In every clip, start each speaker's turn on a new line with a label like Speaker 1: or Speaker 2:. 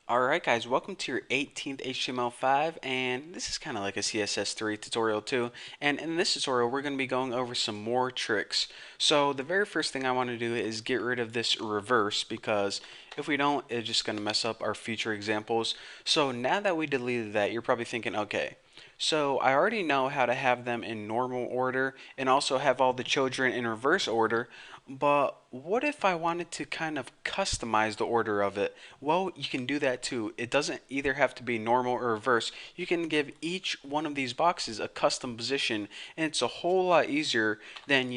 Speaker 1: Alright guys, welcome to your 18th HTML5, and this is kind of like a CSS3 tutorial too. And in this tutorial we're going to be going over some more tricks. So the very first thing I want to do is get rid of this reverse, because if we don't, it's just going to mess up our future examples. So now that we deleted that, you're probably thinking, okay, so I already know how to have them in normal order and also have all the children in reverse order, but what if I wanted to kind of customize the order of it? Well, you can do that too. It doesn't either have to be normal or reverse. You can give each one of these boxes a custom position, and it's a whole lot easier than,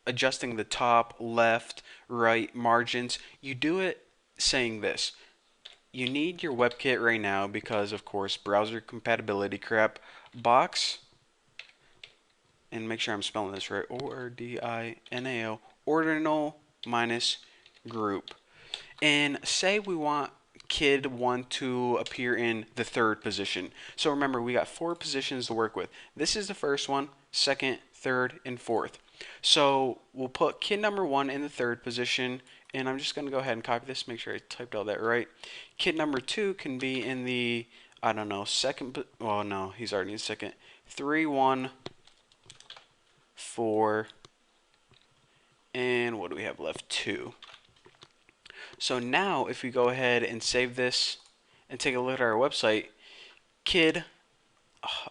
Speaker 1: adjusting the top, left, right margins. You do it saying this. You need your WebKit right now because, of course, browser compatibility crap. Box, and make sure I'm spelling this right, Ordinal, ordinal minus group. And say we want kid 1 to appear in the third position. So remember, we got 4 positions to work with. This is the first one, second, third, and fourth. So we'll put kid number 1 in the third position, and I'm just going to go ahead and copy this, make sure I typed all that right. Kid number 2 can be in the, I don't know, second, well, no, he's already in second. 3, 1, 4, and what do we have left? 2. So now if we go ahead and save this and take a look at our website, kid,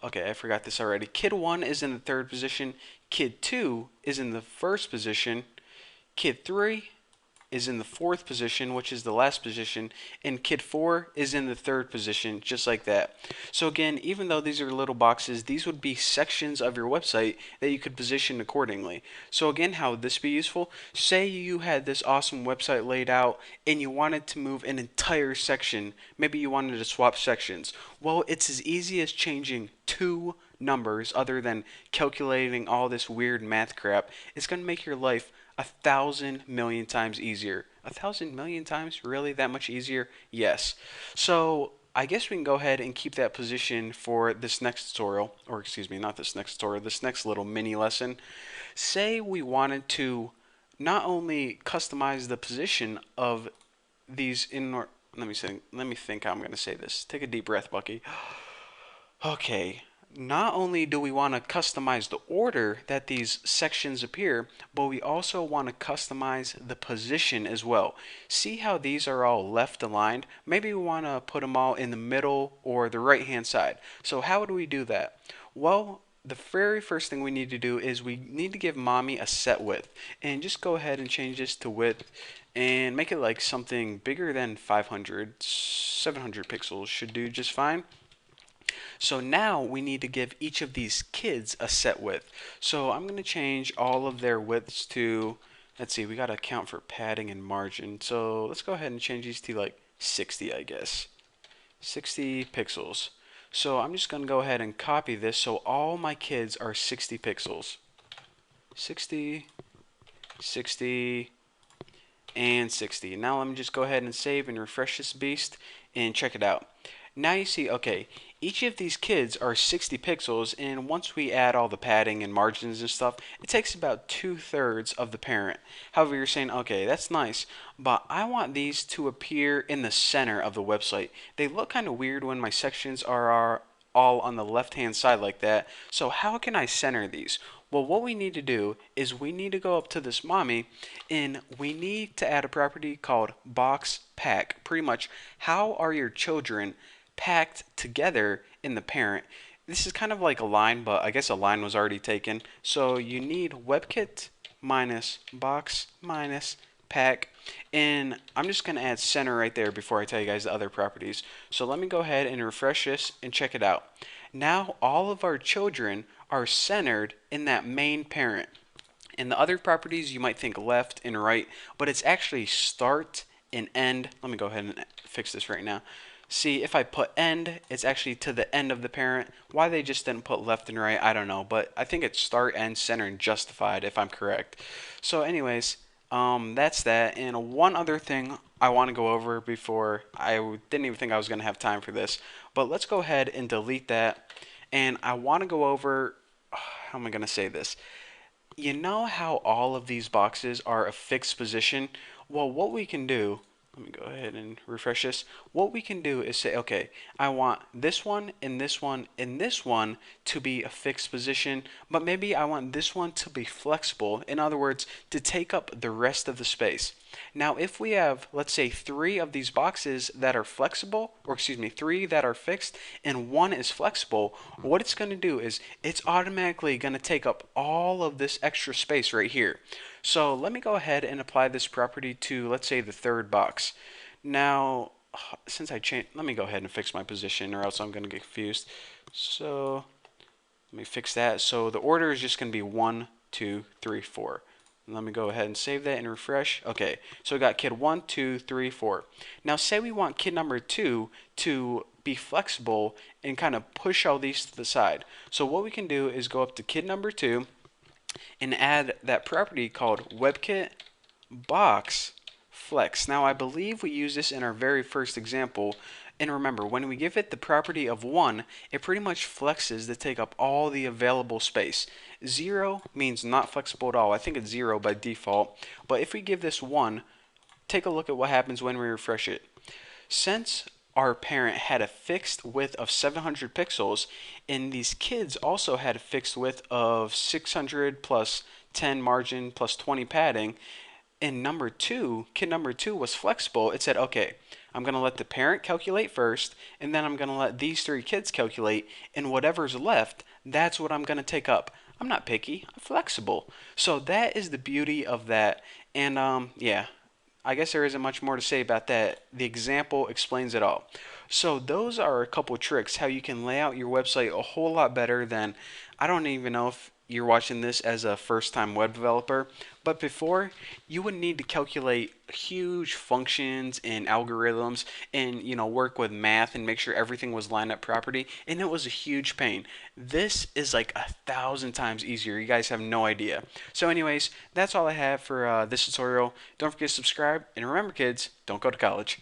Speaker 1: okay, I forgot this already. Kid 1 is in the third position, kid 2 is in the first position, kid 3 is in the fourth position, which is the last position, and kid 4 is in the third position, just like that. So again, even though these are little boxes, these would be sections of your website that you could position accordingly. So again, how would this be useful? Say you had this awesome website laid out and you wanted to move an entire section. Maybe you wanted to swap sections. Well, it's as easy as changing 2 numbers other than calculating all this weird math crap. It's going to make your life 1,000,000,000 times easier. 1,000,000,000 times? Really? That much easier? Yes. So I guess we can go ahead and keep that position for this next tutorial, or excuse me, not this next tutorial, this next little mini lesson. Say we wanted to not only customize the position of these let me think how I'm going to say this. Take a deep breath, Bucky. Okay, not only do we want to customize the order that these sections appear, but we also want to customize the position as well. See how these are all left aligned? Maybe we want to put them all in the middle or the right hand side. So how do we do that? Well, the very first thing we need to do is we need to give mommy a set width, and just go ahead and change this to width and make it like something bigger than 500. 700 pixels should do just fine. So now we need to give each of these kids a set width. So I'm going to change all of their widths to, let's see, we got to account for padding and margin. So let's go ahead and change these to like 60, I guess. 60 pixels. So I'm just going to go ahead and copy this so all my kids are 60 pixels. 60, 60, and 60. Now let me just go ahead and save and refresh this beast and check it out. Now you see, okay, each of these kids are 60 pixels, and once we add all the padding and margins and stuff, it takes about 2/3 of the parent. However, you're saying, okay, that's nice, but I want these to appear in the center of the website. They look kind of weird when my sections are all on the left hand side like that. So how can I center these? Well, what we need to do is we need to go up to this mommy and we need to add a property called box pack. Pretty much, how are your children packed together in the parent? This is kind of like a line, but I guess a line was already taken. So you need WebKit minus box minus pack, and I'm just going to add center right there before I tell you guys the other properties. So let me go ahead and refresh this and check it out. Now all of our children are centered in that main parent. In the other properties, you might think left and right, but it's actually start and end. Let me go ahead and fix this right now. See, if I put end, it's actually to the end of the parent. Why they just didn't put left and right, I don't know, but I think it's start, end, center, and justified if I'm correct. So anyways, that's that. And one other thing I want to go over before I didn't even think I was going to have time for this, but let's go ahead and delete that. And I want to go over, how am I going to say this? You know how all of these boxes are a fixed position? Well, what we can do let me go ahead and refresh this. What we can do is say, okay, I want this one and this one and this one to be a fixed position, but maybe I want this one to be flexible. In other words, to take up the rest of the space. Now, if we have, let's say, 3 of these boxes that are flexible, or excuse me, 3 that are fixed, and 1 is flexible, what it's going to do is it's automatically going to take up all of this extra space right here. So let me go ahead and apply this property to, let's say, the 3rd box. Now, since I changed, let me go ahead and fix my position, or else I'm going to get confused. So let me fix that. So the order is just going to be 1, 2, 3, 4. Let me go ahead and save that and refresh. Okay, so we got kid 1, 2, 3, 4. Now say we want kid number 2 to be flexible and kind of push all these to the side. So what we can do is go up to kid number 2 and add that property called WebKit box flex. Now I believe we used this in our very first example, and remember, when we give it the property of 1, it pretty much flexes to take up all the available space. 0 means not flexible at all. I think it's 0 by default, but if we give this 1, take a look at what happens when we refresh it. Since our parent had a fixed width of 700 pixels, and these kids also had a fixed width of 600 plus 10 margin plus 20 padding, and kid number 2 was flexible. It said, okay, I'm going to let the parent calculate first, and then I'm going to let these 3 kids calculate, and whatever's left, that's what I'm going to take up. I'm not picky, I'm flexible. So that is the beauty of that. And yeah, I guess there isn't much more to say about that. The example explains it all. So those are a couple tricks how you can lay out your website a whole lot better than, I don't even know if you're watching this as a first-time web developer, but before you would need to calculate huge functions and algorithms and work with math and make sure everything was lined up properly, and it was a huge pain. This is like 1,000 times easier. You guys have no idea. So anyways, that's all I have for this tutorial. Don't forget to subscribe, and remember kids, don't go to college.